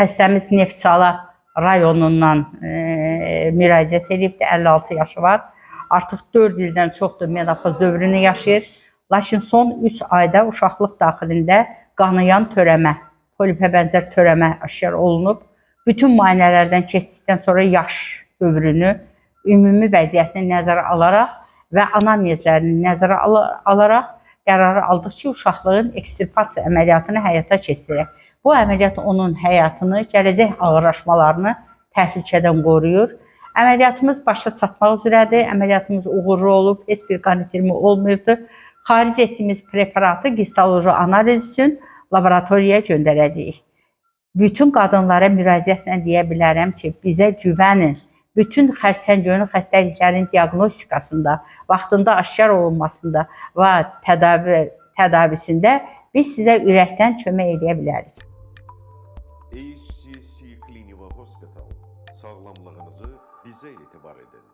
Xəstəmiz Neftçala rayonundan müraciət edibdir, 56 yaşı var. Artıq 4 ildən çoxdur menopoz dövrünü yaşayır. Lakin son 3 ayda uşaqlıq daxilində qanayan törəmə, polipə bənzər törəmə aşkar olunub. Bütün müayinələrdən keçdikdən sonra yaş dövrünü, ümumi vəziyyətini nəzərə alaraq və anamnezlərini nəzərə alaraq qərarı aldıq ki, uşaqlığın ekstirpasiya əməliyyatını həyata keçirək. Bu əməliyyat onun həyatını, gələcək ağırlaşmalarını təhlükədən qoruyur. Əməliyyatımız başa çatmaq üzrədir. Əməliyyatımız uğurlu olub, heç bir qan itirimi olmayıbdır. Xaric etdiyimiz preparatı histoloji analiz üçün laboratoriyaya göndərəcəyik. Bütün qadınlara müraciətlə deyə bilərəm ki, bizə güvənin. Bütün xərçəngönü xəstəliklərin diaqnostikasında, vaxtında aşkar olunmasında və tədavisində biz sizə ürəkdən kömək edə bilərik. HCC Clinical Hospital, sağlamlığınızı bizə etibar edin.